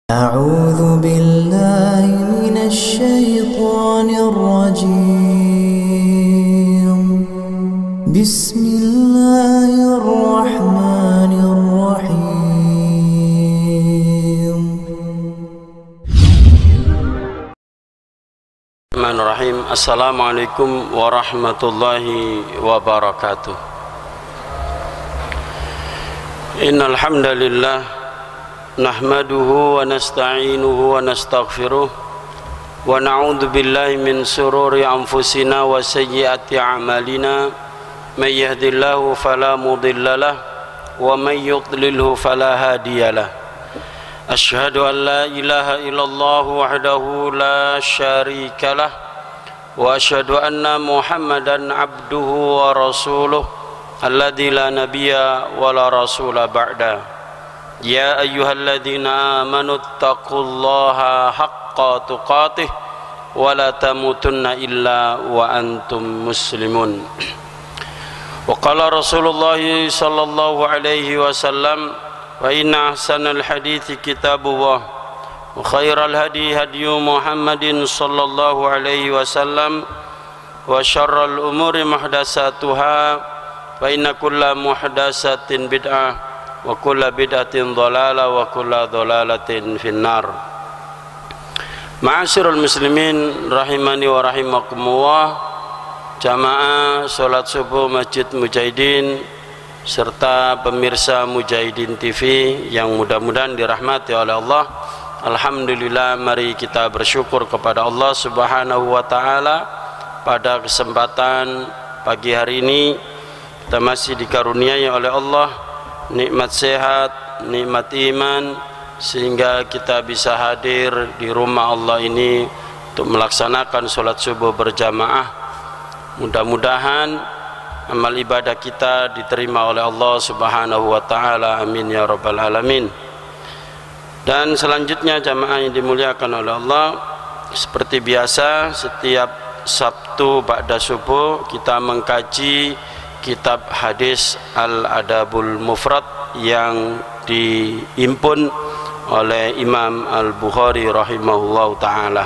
أعوذ بالله من الشيطان الرجيم بسم الله الرحمن الرحيم Bismillahirrahmanirrahim. Assalamualaikum warahmatullahi wabarakatuh. Innal hamdalillah nahmaduhu wa nasta'inuhu wa nastaghfiruh wa na'udzu billahi min shururi anfusina wa sayyiati a'malina may yahdihillahu fala mudhillalah wa may yudlilhu fala hadiyalah. Asyhadu an la ilaha illallah wahdahu la syarikalah wa asyhadu anna Muhammadan abduhu wa rasuluh alladzi la nabiyya wa la rasula ba'da. Ya ayyuhalladzina amanu taqullaha haqqa tuqatih wa la tamutunna illa wa antum muslimun. Wa qala Rasulullah sallallahu alaihi wasallam wa inna ahsanal hadithi kitabullah wa khairal hadi hadyu Muhammadin sallallahu alaihi wasallam wa syarral umuri muhdatsatuha wa inna kulla muhdatsatin bid'ah wa kulla bid'atin dhalalah wa kulla dhalalatin finnar. Ma'asyiral muslimin rahimani wa rahimakumullah, jamaah salat subuh Masjid Mujahidin serta pemirsa Mujahidin TV yang mudah-mudahan dirahmati oleh Allah. Alhamdulillah, mari kita bersyukur kepada Allah Subhanahu wa taala pada kesempatan pagi hari ini kita masih dikaruniai oleh Allah nikmat sehat, nikmat iman, sehingga kita bisa hadir di rumah Allah ini untuk melaksanakan sholat subuh berjamaah. Mudah-mudahan amal ibadah kita diterima oleh Allah Subhanahu wa taala, amin ya rabbal alamin. Dan selanjutnya jamaah yang dimuliakan oleh Allah, seperti biasa setiap Sabtu ba'da subuh kita mengkaji kitab hadis Al-Adabul Mufrad yang diimpun oleh Imam Al-Bukhari rahimahullahu taala.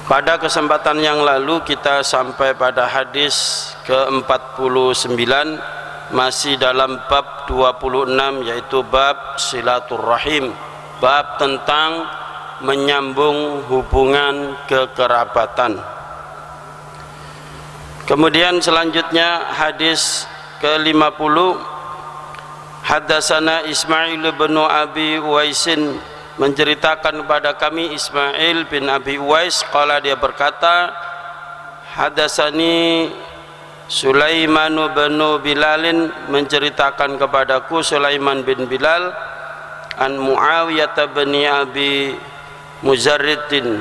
Pada kesempatan yang lalu kita sampai pada hadis ke-49, masih dalam bab 26, yaitu bab silaturrahim, bab tentang menyambung hubungan kekerabatan. Kemudian selanjutnya hadis ke-50, Haddatsana Ismail bin Abi Uwaisin, menceritakan kepada kami Ismail bin Abi Uwais, qala dia berkata, Hadatsani Sulaiman bin Bilalin, menceritakan kepadaku Sulaiman bin Bilal, an Muawiyah bin Abi Muzarridin,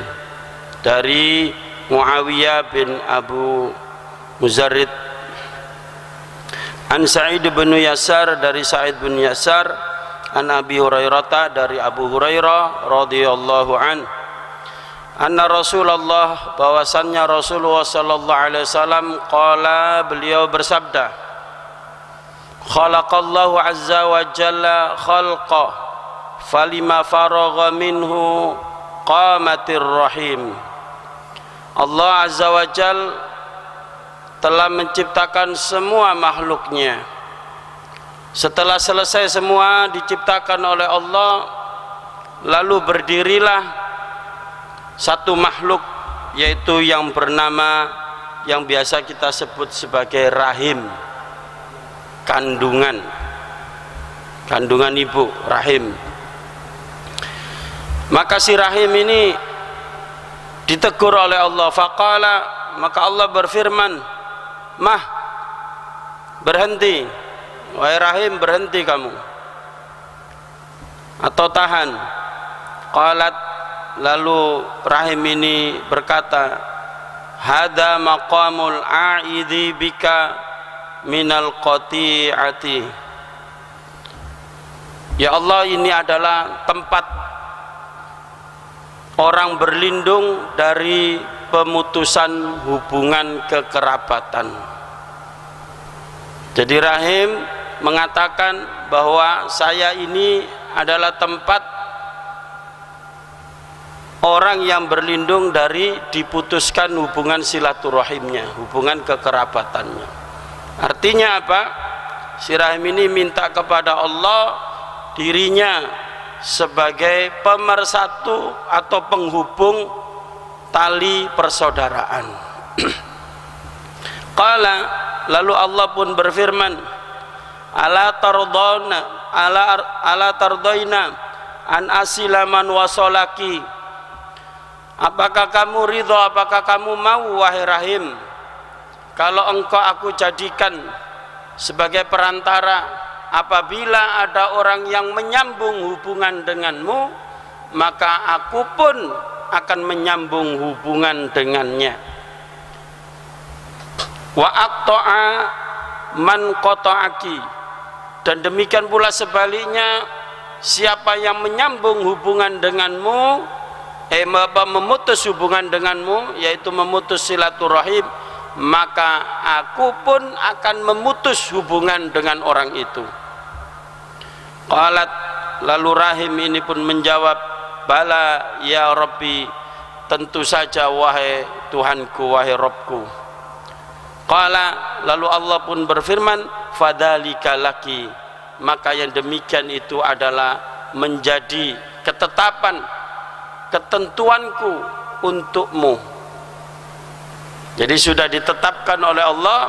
dari Muawiyah bin Abu Muzarrid, an Sa'id bin Yasar, dari Sa'id bin Yasar, an Abi Hurairah, dari Abu Hurairah radhiyallahu an, anna Rasulullah, bahwasannya Rasulullah sallallahu alaihi wasallam, qala, beliau bersabda, khalaqallahu azza wa jalla khalqa falima faragha minhu qamatir rahim. Allah azza wa jalla telah menciptakan semua makhluknya. Setelah selesai semua diciptakan oleh Allah, lalu berdirilah satu makhluk, yaitu yang bernama, yang biasa kita sebut sebagai rahim, kandungan ibu, rahim. Maka si rahim ini ditegur oleh Allah. Faqala, maka Allah berfirman, mah, berhenti, wahai rahim, berhenti kamu, atau tahan. Qalat, lalu rahim ini berkata, hada maqamul a'idhi bika minal qati'ati. Ya Allah, ini adalah tempat orang berlindung dari pemutusan hubungan kekerabatan. Jadi rahim mengatakan bahwa saya ini adalah tempat orang yang berlindung dari diputuskan hubungan silaturahimnya, hubungan kekerabatannya. Artinya apa? Si rahim ini minta kepada Allah dirinya sebagai pemersatu atau penghubung tali persaudaraan. Qala, lalu Allah pun berfirman, ala tardaina an asilaman wasolaki, apakah kamu ridho, apakah kamu mau wahai rahim, kalau engkau aku jadikan sebagai perantara apabila ada orang yang menyambung hubungan denganmu, maka aku pun akan menyambung hubungan dengannya. Wa aqta'a man qata'aki, dan demikian pula sebaliknya, siapa yang menyambung hubungan denganmu, memutus hubungan denganmu, yaitu memutus silaturahim, maka aku pun akan memutus hubungan dengan orang itu. Qalat, lalu rahim ini pun menjawab, bala ya Rabbi, tentu saja wahai Tuhanku, wahai Rabbku. Qala, lalu Allah pun berfirman, fadzalika laki, maka yang demikian itu adalah menjadi ketetapan, ketentuanku untukmu. Jadi sudah ditetapkan oleh Allah,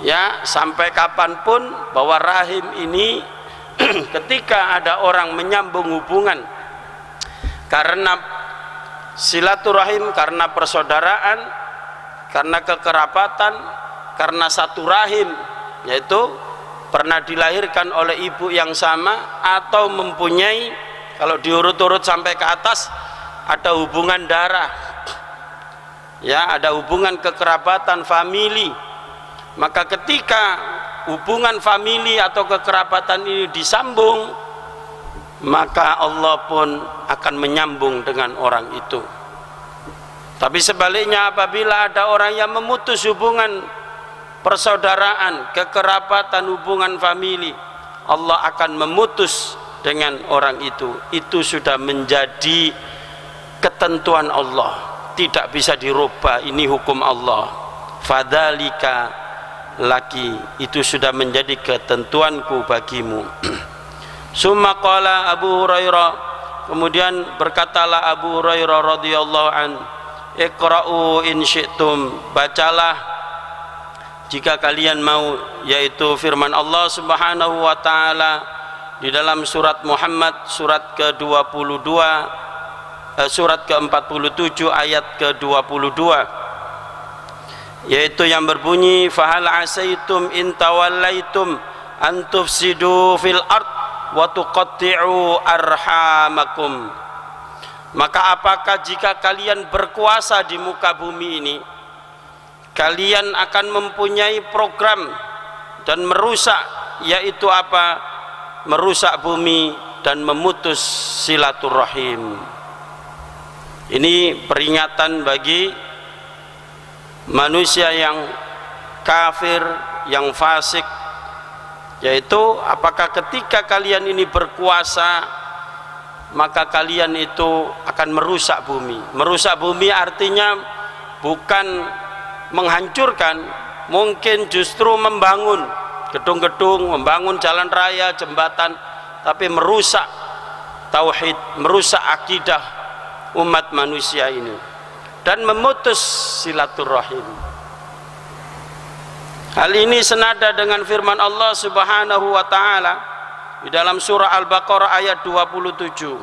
ya, sampai kapanpun bahwa rahim ini ketika ada orang menyambung hubungan karena silaturahim, karena persaudaraan, karena kekerabatan, karena satu rahim, yaitu pernah dilahirkan oleh ibu yang sama atau mempunyai, kalau diurut-urut sampai ke atas, ada hubungan darah, ya, ada hubungan kekerabatan famili. Maka ketika hubungan famili atau kekerabatan ini disambung, maka Allah pun akan menyambung dengan orang itu. Tapi sebaliknya, apabila ada orang yang memutus hubungan persaudaraan, kekerabatan, hubungan famili, Allah akan memutus dengan orang itu. Itu sudah menjadi ketentuan Allah, tidak bisa dirubah. Ini hukum Allah. Fadzalika laki, itu sudah menjadi ketentuanku bagimu. Summa qala Abu Hurairah, kemudian berkatalah Abu Hurairah radhiyallahu an, iqra'u in syi'tum, bacalah jika kalian mau, yaitu firman Allah Subhanahu wa taala di dalam surat Muhammad surat ke-22, surat ke-47 ayat ke-22, yaitu yang berbunyi, fahal asaitum in tawallaitum an tufsidu fil ard wa tuqatti'u arhamakum. Maka apakah jika kalian berkuasa di muka bumi ini, kalian akan mempunyai program dan merusak, yaitu apa? Merusak bumi dan memutus silaturahim. Ini peringatan bagi manusia yang kafir, yang fasik, yaitu apakah ketika kalian ini berkuasa, maka kalian itu akan merusak bumi. Merusak bumi artinya bukan menghancurkan, mungkin justru membangun gedung-gedung, membangun jalan raya, jembatan, tapi merusak tauhid, merusak akidah umat manusia ini dan memutus silaturahim. Hal ini senada dengan firman Allah Subhanahu wa taala di dalam surah Al-Baqarah ayat 27,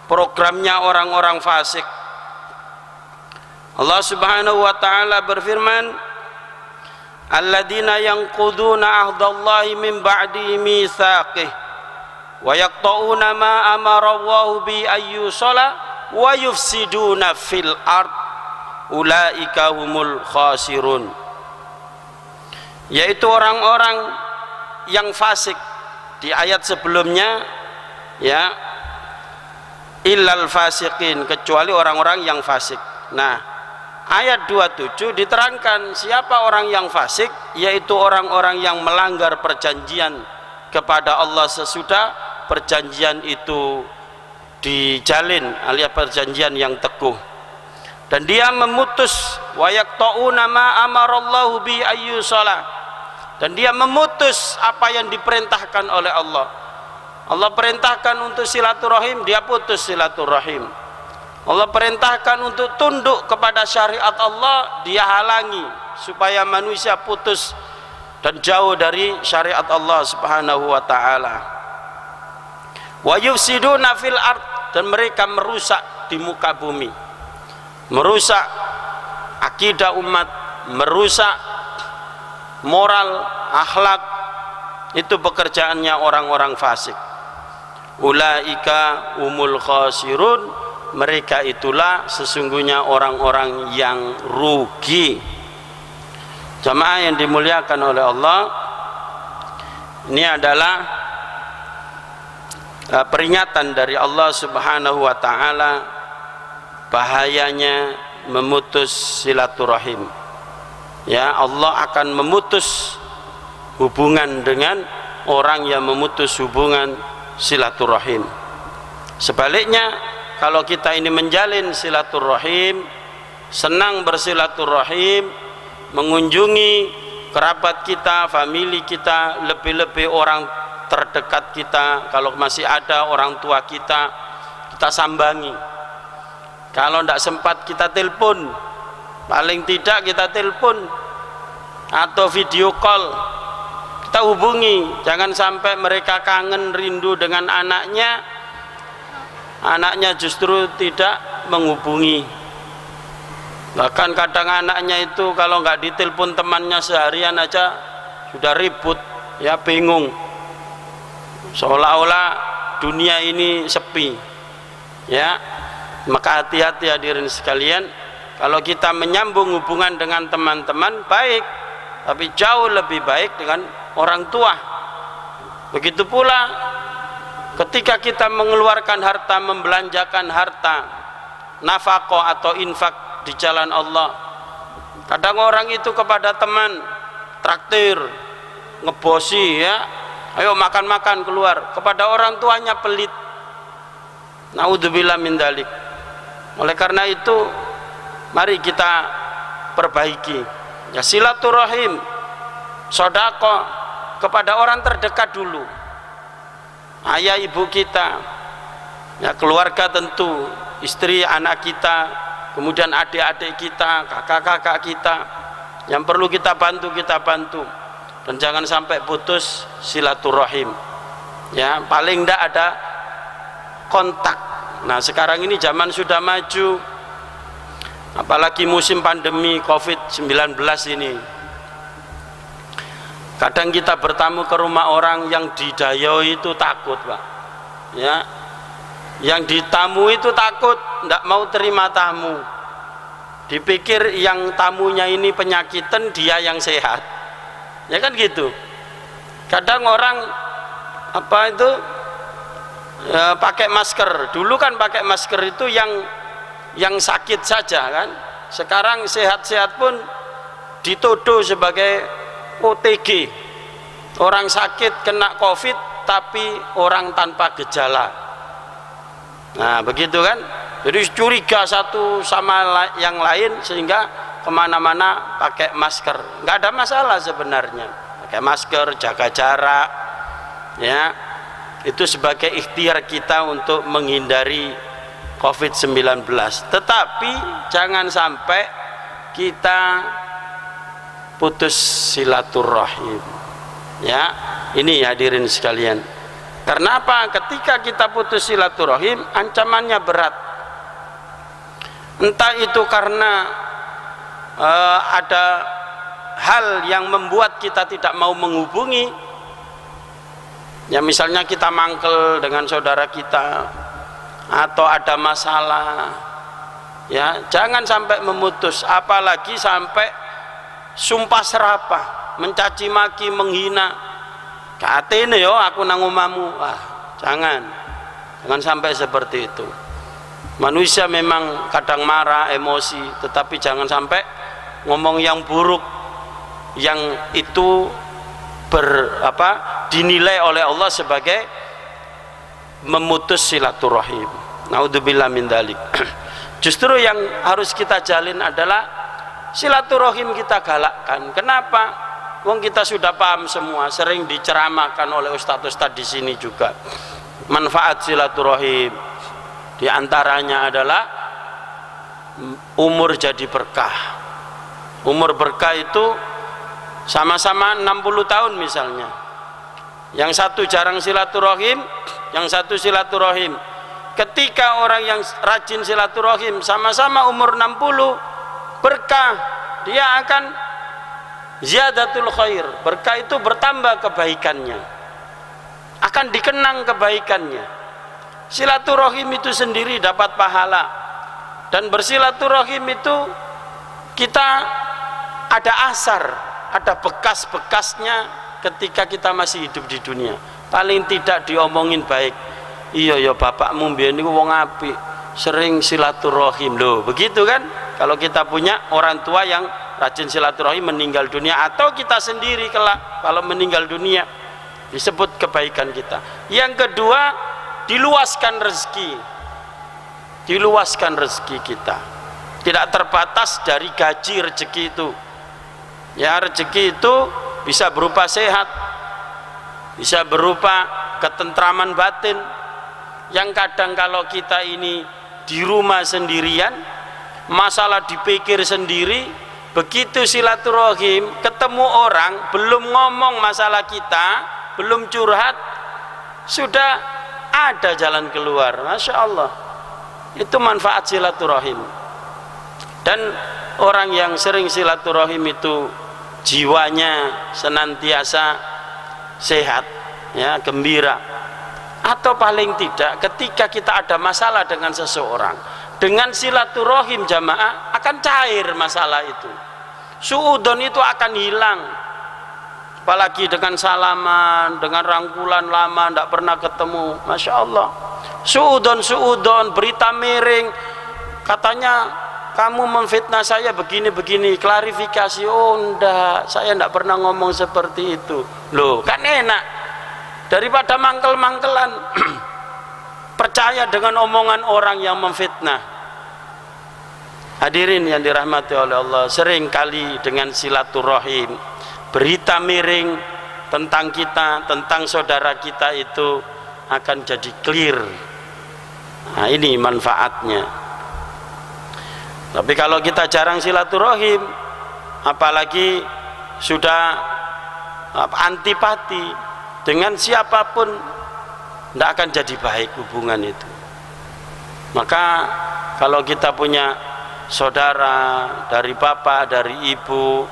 programnya orang-orang fasik. Allah Subhanahu wa taala berfirman, alladzina yanquduna ahdallahi min ba'di mitsaqih wa yaqta'una ma amara Allahu bi ayyusala wa yufsiduna fil ard ulaika humul khasirun, yaitu orang-orang yang fasik. Di ayat sebelumnya, ya, illal fasiqin, kecuali orang-orang yang fasik. Nah, ayat 27 diterangkan siapa orang yang fasik, yaitu orang-orang yang melanggar perjanjian kepada Allah sesudah perjanjian itu dijalin alias perjanjian yang teguh, dan dia memutus wa yaqta'una ma amarallahu bi ayyusala, dan dia memutus apa yang diperintahkan oleh Allah. Allah perintahkan untuk silaturahim, dia putus silaturahim. Allah perintahkan untuk tunduk kepada syariat Allah, dia halangi supaya manusia putus dan jauh dari syariat Allah Subhanahu wa taala. Wa yufsiduna fil ard, dan mereka merusak di muka bumi, merusak akidah umat, merusak moral, akhlak. Itu pekerjaannya orang-orang fasik. Ulaika umul khasirun, mereka itulah sesungguhnya orang-orang yang rugi. Jamaah yang dimuliakan oleh Allah, ini adalah peringatan dari Allah Subhanahu wa taala bahayanya memutus silaturahim. Ya, Allah akan memutus hubungan dengan orang yang memutus hubungan silaturahim. Sebaliknya, kalau kita ini menjalin silaturahim, senang bersilaturahim, mengunjungi kerabat kita, famili kita, lebih-lebih orang terdekat kita, kalau masih ada orang tua kita, kita sambangi. Kalau tidak sempat kita telepon, paling tidak kita telepon atau video call, kita hubungi. Jangan sampai mereka kangen rindu dengan anaknya, anaknya justru tidak menghubungi. Bahkan kadang anaknya itu kalau nggak ditelepon temannya seharian aja sudah ribut, ya bingung, seolah-olah dunia ini sepi. Ya, maka hati-hati hadirin sekalian, kalau kita menyambung hubungan dengan teman-teman baik, tapi jauh lebih baik dengan orang tua. Begitu pula ketika kita mengeluarkan harta, membelanjakan harta, nafkah atau infak di jalan Allah. Kadang orang itu kepada teman traktir, ngebosi, ya, ayo makan-makan keluar. Kepada orang tuanya pelit. Naudzubillah min dzalik. Oleh karena itu, mari kita perbaiki. Ya, silaturahim, sedekah kepada orang terdekat dulu. Ayah ibu kita, ya, keluarga tentu, istri anak kita, kemudian adik-adik kita, kakak-kakak kita, yang perlu kita bantu, kita bantu. Dan jangan sampai putus silaturahim. Ya, paling tidak ada kontak. Nah, sekarang ini zaman sudah maju, apalagi musim pandemi COVID-19 ini. Kadang kita bertamu ke rumah orang yang didayoi itu takut, Pak. Ya, yang ditamu itu takut, tidak mau terima tamu. Dipikir yang tamunya ini penyakitan, dia yang sehat. Ya kan gitu. Kadang orang apa itu ya, pakai masker. Dulu kan pakai masker itu yang sakit saja kan. Sekarang sehat-sehat pun dituduh sebagai OTG. Orang sakit kena COVID tapi orang tanpa gejala. Nah begitu kan, jadi curiga satu sama yang lain sehingga kemana-mana pakai masker. Nggak ada masalah sebenarnya, pakai masker, jaga jarak, ya, itu sebagai ikhtiar kita untuk menghindari COVID-19. Tetapi jangan sampai kita putus silaturahim. Ya, ini hadirin sekalian. Karena apa? Ketika kita putus silaturahim, ancamannya berat. Entah itu karena ada hal yang membuat kita tidak mau menghubungi. Ya, misalnya kita mangkel dengan saudara kita, atau ada masalah. Ya, jangan sampai memutus, apalagi sampai sumpah serapah, mencaci maki, menghina. Katene yo aku nang omamu. Jangan sampai seperti itu. Manusia memang kadang marah, emosi, tetapi jangan sampai ngomong yang buruk, yang itu dinilai oleh Allah sebagai memutus silaturahim. Naudzubillah min dzalik. Justru yang harus kita jalin adalah silaturahim kita galakkan. Kenapa? Wong kita sudah paham semua, sering diceramahkan oleh ustadz-ustadz di sini juga. Manfaat silaturahim di antaranya adalah umur jadi berkah. Umur berkah itu sama-sama 60 tahun misalnya. Yang satu jarang silaturahim, yang satu silaturahim. Ketika orang yang rajin silaturahim sama-sama umur 60, berkah, dia akan ziyadatul khair. Berkah itu bertambah kebaikannya, akan dikenang kebaikannya. Silaturahim itu sendiri dapat pahala, dan bersilaturahim itu kita ada asar, ada bekas-bekasnya ketika kita masih hidup di dunia. Paling tidak diomongin baik. Iya ya bapakmu mbiyen niku wong apik, sering silaturahim loh, begitu kan? Kalau kita punya orang tua yang rajin silaturahim meninggal dunia, atau kita sendiri kelak kalau meninggal dunia, disebut kebaikan kita. Yang kedua, diluaskan rezeki. Diluaskan rezeki kita. Tidak terbatas dari gaji rezeki itu. Ya, rezeki itu bisa berupa sehat, bisa berupa ketentraman batin. Yang kadang kalau kita ini di rumah sendirian, masalah dipikir sendiri, begitu silaturahim ketemu orang, belum ngomong masalah kita, belum curhat, sudah ada jalan keluar. Masya Allah, itu manfaat silaturahim. Dan orang yang sering silaturahim itu jiwanya senantiasa sehat, ya, gembira. Atau paling tidak ketika kita ada masalah dengan seseorang, dengan silaturahim jamaah akan cair masalah itu. Suudon itu akan hilang. Apalagi dengan salaman, dengan rangkulan lama tidak pernah ketemu, Masya Allah. Suudon, berita miring, katanya kamu memfitnah saya begini-begini, klarifikasi. Oh enggak, saya tidak pernah ngomong seperti itu. Loh, kan enak daripada mangkel-mangkelan. Percaya dengan omongan orang yang memfitnah. Hadirin yang dirahmati oleh Allah, sering kali dengan silaturahim berita miring tentang kita, tentang saudara kita itu akan jadi clear. Nah, ini manfaatnya. Tapi kalau kita jarang silaturahim, apalagi sudah antipati dengan siapapun, tidak akan jadi baik hubungan itu. Maka kalau kita punya saudara dari bapak, dari ibu,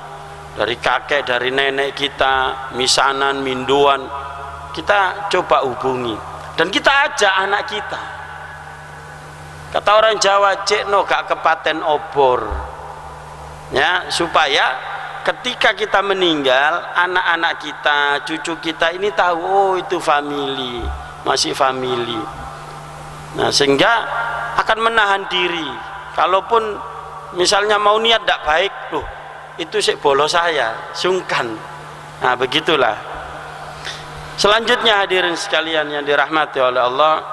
dari kakek, dari nenek kita, misanan, minduan, kita coba hubungi dan kita ajak anak kita. Kata orang Jawa, cekno gak kepaten obor, ya, supaya ketika kita meninggal, anak-anak kita, cucu kita ini tahu, oh itu family, masih family. Nah, sehingga akan menahan diri. Kalaupun misalnya mau niat tidak baik, loh itu sik bolo saya, sungkan. Nah, begitulah. Selanjutnya hadirin sekalian yang dirahmati oleh Allah,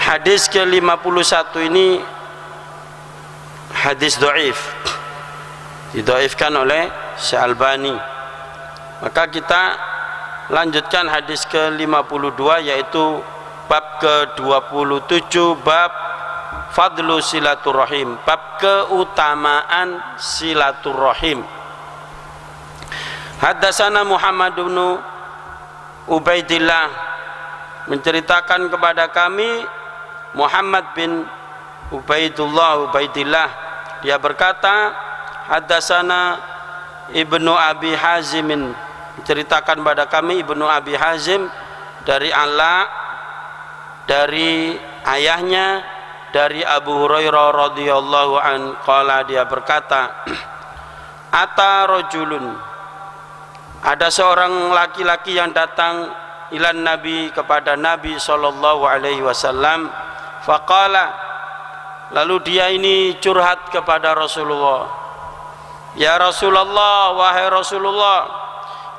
hadis ke-51 ini hadis dhaif, didhaifkan oleh Syekh Albani. Maka kita lanjutkan hadis ke-52, yaitu bab ke-27, bab fadlu silaturahim, bab keutamaan silaturahim. Haddatsana Muhammad bin Ubaidillah, menceritakan kepada kami Muhammad bin Ubaidillah, dia berkata, haddatsana Ibnu Abi Hazim, menceritakan pada kami Ibnu Abi Hazim dari Ala, dari ayahnya, dari Abu Hurairah radhiyallahu an, qala, dia berkata, ata rajulun, ada seorang laki-laki yang datang ilan Nabi, kepada Nabi sallallahu alaihi wasallam, faqala, lalu dia ini curhat kepada Rasulullah, ya Rasulullah, wahai Rasulullah,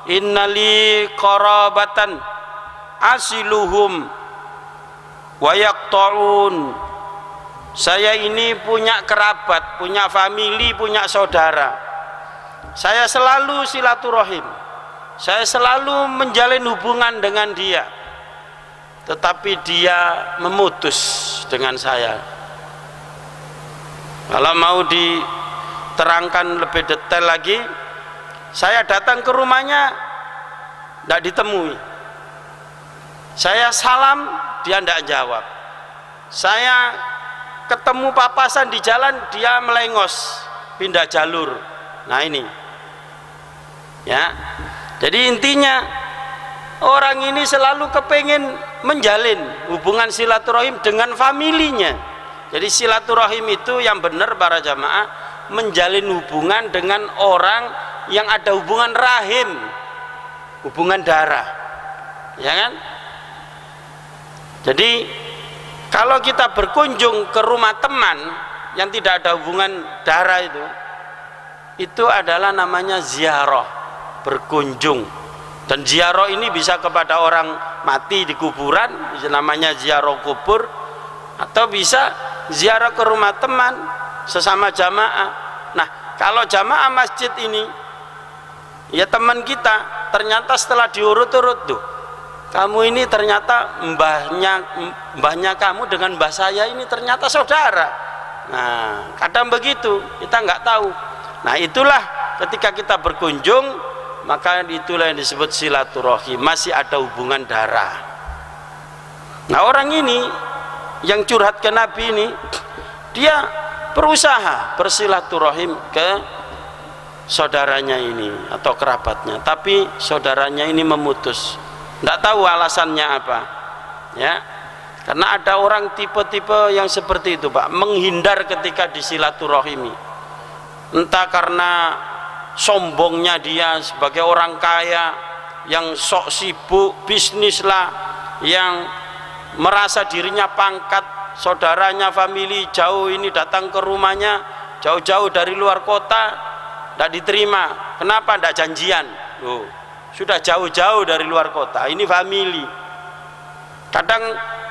innali qarabatan asiluhum wa yaqta'un. Saya ini punya kerabat, punya famili, punya saudara. Saya selalu silaturahim. Saya selalu menjalin hubungan dengan dia. Tetapi dia memutus dengan saya. Kalau mau diterangkan lebih detail lagi, saya datang ke rumahnya, tidak ditemui. Saya salam, dia tidak jawab. Saya ketemu papasan di jalan, dia melengos, pindah jalur. Nah ini, ya. Jadi intinya orang ini selalu kepengen menjalin hubungan silaturahim dengan familinya. Jadi silaturahim itu yang benar para jamaah, menjalin hubungan dengan orang yang ada hubungan rahim, hubungan darah, ya kan? Jadi kalau kita berkunjung ke rumah teman yang tidak ada hubungan darah itu adalah namanya ziarah, berkunjung. Dan ziarah ini bisa kepada orang mati di kuburan, namanya ziarah kubur, atau bisa ziarah ke rumah teman sesama jamaah. Nah, kalau jamaah masjid ini, ya teman kita ternyata setelah diurut-urut tuh, kamu ini ternyata mbahnya kamu dengan mbah saya ini ternyata saudara. Nah, kadang begitu, kita nggak tahu. Nah, itulah ketika kita berkunjung, maka itulah yang disebut silaturahim, masih ada hubungan darah. Nah, orang ini yang curhat ke Nabi ini, dia berusaha bersilaturahim ke saudaranya ini atau kerabatnya, tapi saudaranya ini memutus. Tidak tahu alasannya apa, ya. Karena ada orang tipe-tipe yang seperti itu, Pak, menghindar ketika disilaturahimi. Entah karena sombongnya dia sebagai orang kaya yang sok sibuk bisnis lah, yang merasa dirinya pangkat, saudaranya famili jauh ini datang ke rumahnya jauh-jauh dari luar kota, tidak diterima. Kenapa? Tidak janjian. Loh, sudah jauh-jauh dari luar kota, ini famili. Kadang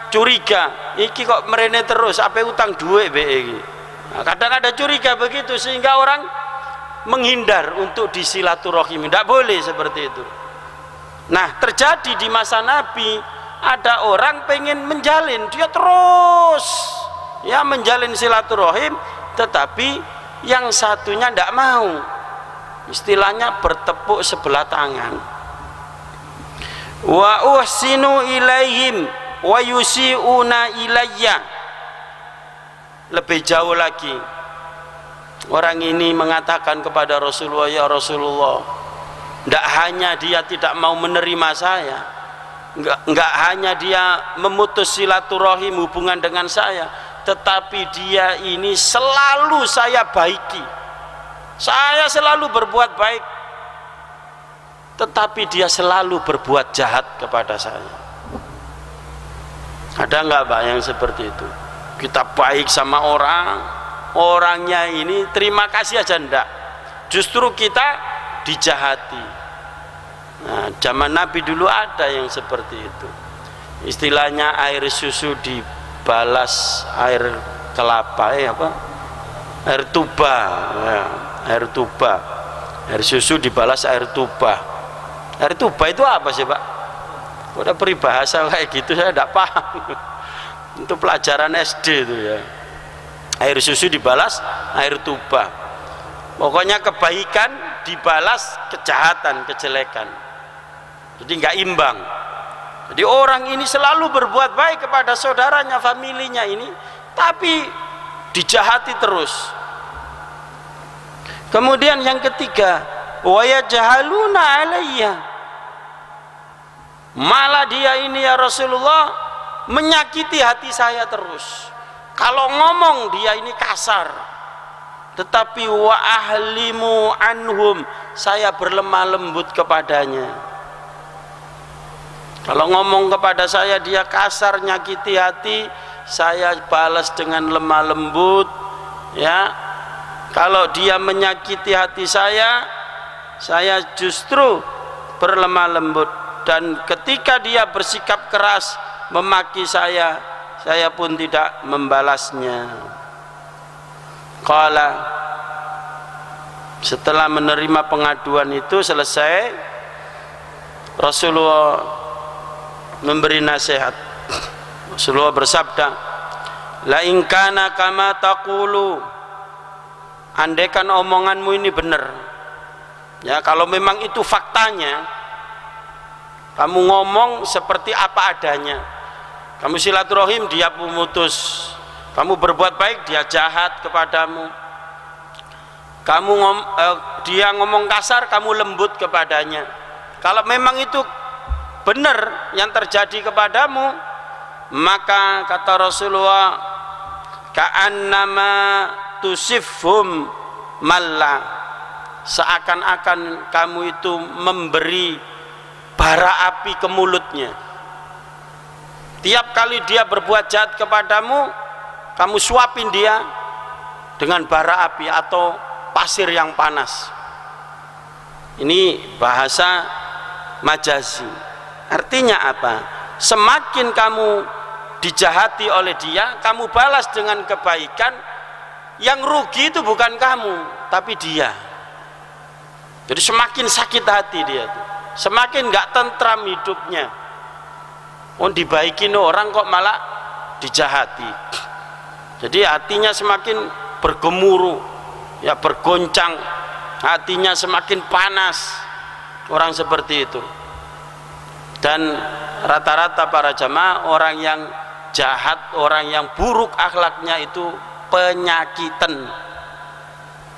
curiga, iki kok merene terus, apa utang duit be iki. Nah, kadang ada curiga begitu, sehingga orang menghindar untuk disilaturahimi. Tidak boleh seperti itu. Nah, terjadi di masa Nabi, ada orang pengen menjalin, dia terus ya menjalin silaturahim, tetapi yang satunya tidak mau. Istilahnya bertepuk sebelah tangan. Wa uhsinu ilaihim wa yusiuna ilayya. Lebih jauh lagi, orang ini mengatakan kepada Rasulullah, ya Rasulullah, tidak hanya dia tidak mau menerima saya, enggak hanya dia memutus silaturahim hubungan dengan saya, tetapi dia ini selalu saya baiki. Saya selalu berbuat baik, tetapi dia selalu berbuat jahat kepada saya. Ada enggak, Pak, yang seperti itu? Kita baik sama orang, orangnya ini terima kasih aja enggak, justru kita dijahati. Nah, zaman Nabi dulu ada yang seperti itu. Istilahnya air susu dibalas air kelapa, apa? Air tuba, ya, air tuba. Air susu dibalas air tuba. Air tuba itu apa sih, Pak? Udah peribahasa kayak gitu saya tidak paham. Itu pelajaran SD itu ya. Air susu dibalas air tuba. Pokoknya kebaikan dibalas kejahatan, kejelekan. Jadi nggak imbang. Jadi orang ini selalu berbuat baik kepada saudaranya, familinya ini, tapi dijahati terus. Kemudian yang ketiga, wa yajhaluna alayya. Malah dia ini ya Rasulullah menyakiti hati saya terus. Kalau ngomong dia ini kasar, tetapi wa ahlimu anhum, saya berlemah lembut kepadanya. Kalau ngomong kepada saya dia kasar, nyakiti hati, saya balas dengan lemah lembut, ya. Kalau dia menyakiti hati saya justru berlemah lembut. Dan ketika dia bersikap keras memaki saya saya pun tidak membalasnya. Qala, setelah menerima pengaduan itu selesai, Rasulullah memberi nasihat. Rasulullah bersabda, la in kana kama taqulu, andaikan omonganmu ini benar, ya, kalau memang itu faktanya, kamu ngomong seperti apa adanya, kamu silaturahim dia pemutus, kamu berbuat baik dia jahat kepadamu, kamu dia ngomong kasar kamu lembut kepadanya, kalau memang itu benar yang terjadi kepadamu, maka kata Rasulullah, ka'annama tusifhum malla, seakan-akan kamu itu memberi bara api ke mulutnya. Tiap kali dia berbuat jahat kepadamu, kamu suapin dia dengan bara api atau pasir yang panas. Ini bahasa majazi. Artinya apa? Semakin kamu dijahati oleh dia, kamu balas dengan kebaikan, yang rugi itu bukan kamu tapi dia. Jadi semakin sakit hati dia tuh, semakin gak tentram hidupnya. Oh, dibaikin orang kok malah dijahati. Jadi hatinya semakin bergemuruh, ya, bergoncang, hatinya semakin panas orang seperti itu. Dan rata-rata para jamaah, orang yang jahat, orang yang buruk akhlaknya itu penyakitan.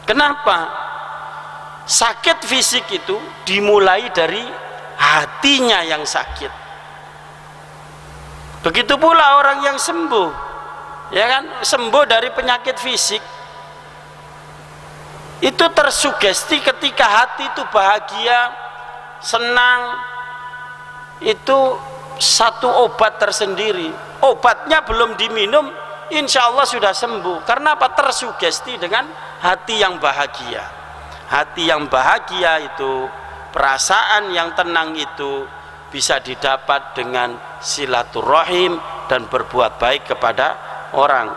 Kenapa? Sakit fisik itu dimulai dari hatinya yang sakit. Begitu pula orang yang sembuh, ya kan, sembuh dari penyakit fisik, itu tersugesti ketika hati itu bahagia, senang, itu satu obat tersendiri. Obatnya belum diminum, insya Allah sudah sembuh. Karena apa? Tersugesti dengan hati yang bahagia. Hati yang bahagia itu, perasaan yang tenang itu bisa didapat dengan silaturahim dan berbuat baik kepada orang.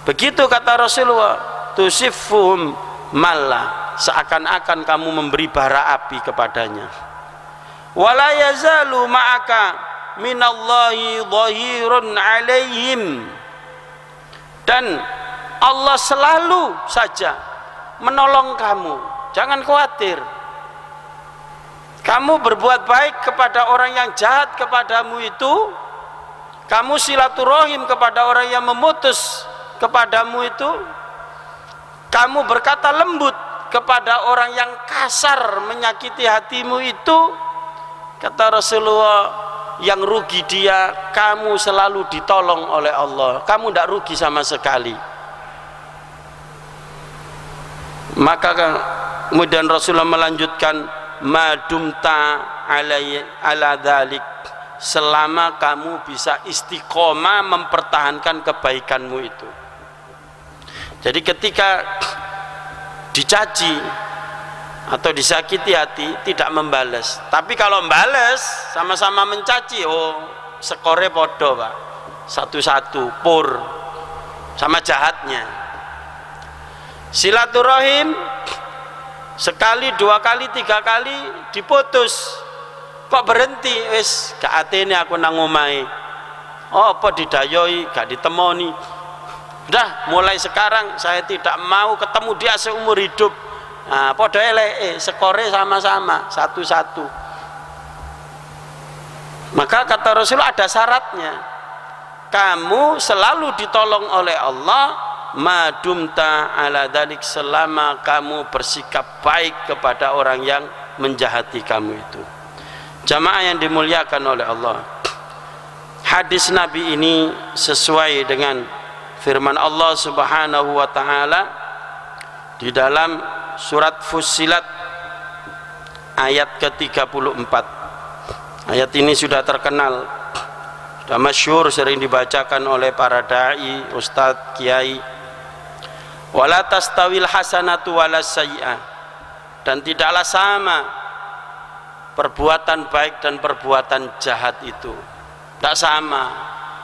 Begitu kata Rasulullah, tusifhum malla, seakan-akan kamu memberi bara api kepadanya. Wala yazalu ma'aka minallahi dhahirun alaihim, dan Allah selalu saja menolong kamu. Jangan khawatir, kamu berbuat baik kepada orang yang jahat kepadamu itu, kamu silaturahim kepada orang yang memutus kepadamu itu, kamu berkata lembut kepada orang yang kasar menyakiti hatimu itu, kata Rasulullah, yang rugi dia, kamu selalu ditolong oleh Allah, kamu tidak rugi sama sekali. Maka kemudian Rasulullah melanjutkan, madumta ala dzalik, selama kamu bisa istiqomah mempertahankan kebaikanmu itu. Jadi ketika dicaci atau disakiti hati, tidak membalas. Tapi kalau membalas, sama-sama mencaci, oh skore podo Pak, 1-1 pur sama jahatnya. Silaturahim sekali, 2 kali, 3 kali diputus, kok berhenti, wis gak atene aku nang omahe, oh apa didayoi gak ditemoni, udah mulai sekarang saya tidak mau ketemu dia seumur hidup. Nah, podo elek, skore sama-sama 1-1. Maka kata Rasulullah ada syaratnya, kamu selalu ditolong oleh Allah, madumta ala dalik, selama kamu bersikap baik kepada orang yang menjahati kamu itu. Jamaah yang dimuliakan oleh Allah, hadis Nabi ini sesuai dengan firman Allah Subhanahu wa taala di dalam surat Fussilat ayat ke-34. Ayat ini sudah terkenal, sudah masyhur, sering dibacakan oleh para dai, ustadz, kiai. Wala tastawil hasanatu wala sayyi'ah, dan tidaklah sama perbuatan baik dan perbuatan jahat itu, tidak sama.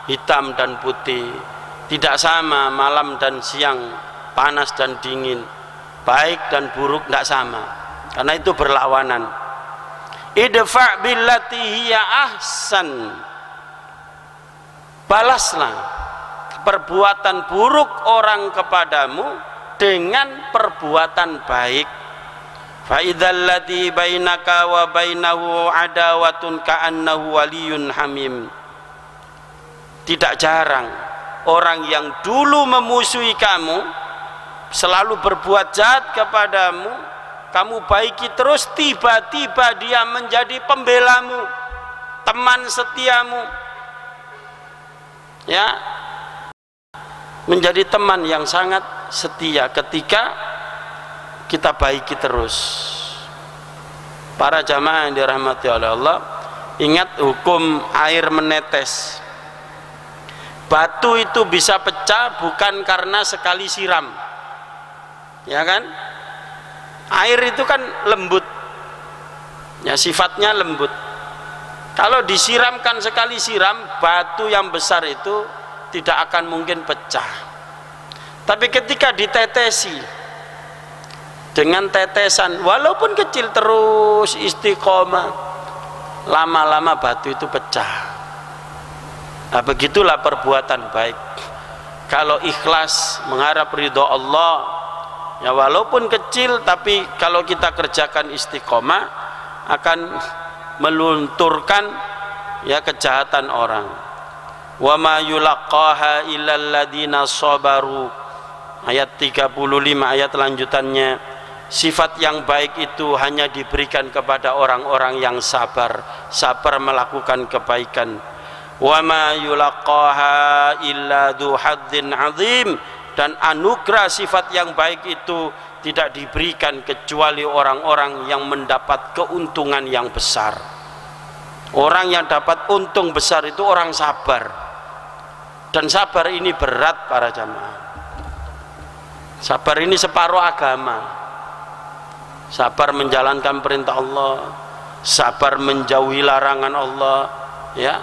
hitam dan putih, tidak sama malam dan siang, panas dan dingin, baik dan buruk tidak sama, karena itu berlawanan. Idfa' billati hiya ahsan, balaslah perbuatan buruk orang kepadamu dengan perbuatan baik. Fa idzal ladzi bainaka wa bainahu adawatun ka'annahu waliyyun hamim. Tidak jarang orang yang dulu memusuhi kamu, selalu berbuat jahat kepadamu, kamu baiki terus, tiba-tiba dia menjadi pembelamu, teman setiamu, ya, menjadi teman yang sangat setia ketika kita baiki terus. Para jamaah yang dirahmati oleh Allah, ingat hukum air menetes. Batu itu bisa pecah bukan karena sekali siram, ya kan? Air itu kan lembut, ya, sifatnya lembut. Kalau disiramkan sekali siram, batu yang besar itu tidak akan mungkin pecah. Tapi ketika ditetesi dengan tetesan, walaupun kecil terus istiqomah, lama-lama batu itu pecah. Nah, begitulah perbuatan baik. Kalau ikhlas mengharap ridho Allah, ya walaupun kecil, tapi kalau kita kerjakan istiqomah akan melunturkan, ya, kejahatan orang. Wa ma yulaqaha illal ladzina sabaru, ayat 35, ayat lanjutannya. Sifat yang baik itu hanya diberikan kepada orang-orang yang sabar, sabar melakukan kebaikan. Wa ma yulaqaha illa dzu hadzin azim, dan anugerah sifat yang baik itu tidak diberikan kecuali orang-orang yang mendapat keuntungan yang besar. Orang yang dapat untung besar itu orang sabar, dan sabar ini berat para jamaah. Sabar ini separuh agama. Sabar menjalankan perintah Allah, sabar menjauhi larangan Allah, ya.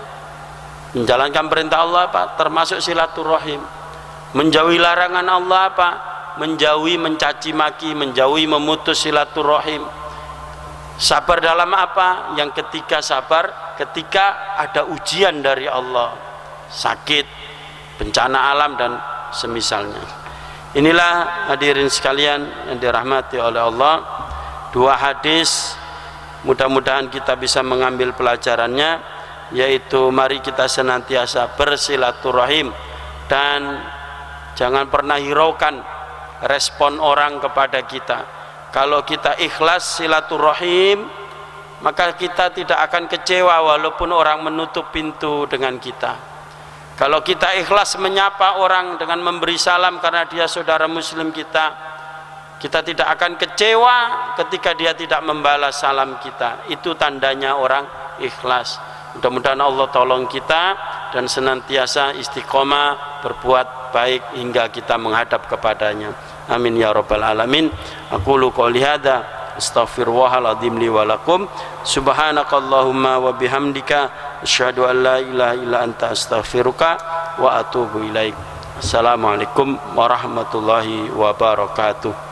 Menjalankan perintah Allah apa? Termasuk silaturahim. Menjauhi larangan Allah apa? Menjauhi mencaci maki, menjauhi memutus silaturahim. Sabar dalam apa? Yang ketiga sabar ketika ada ujian dari Allah, sakit, bencana alam dan semisalnya. Inilah hadirin sekalian yang dirahmati oleh Allah, dua hadis, mudah-mudahan kita bisa mengambil pelajarannya, yaitu mari kita senantiasa bersilaturahim dan jangan pernah hiraukan respon orang kepada kita. Kalau kita ikhlas silaturahim, maka kita tidak akan kecewa walaupun orang menutup pintu dengan kita. Kalau kita ikhlas menyapa orang dengan memberi salam karena dia saudara muslim kita, kita tidak akan kecewa ketika dia tidak membalas salam kita. Itu tandanya orang ikhlas. Mudah-mudahan Allah tolong kita dan senantiasa istiqomah berbuat baik hingga kita menghadap kepadanya. Amin ya rabbal alamin. Aqulu qouli hadza astaghfirullahal azim li wa lakum. Subhanakallahumma wa bihamdika asyhadu an la ilaha illa anta astaghfiruka wa atubu ilaik. Assalamualaikum warahmatullahi wabarakatuh.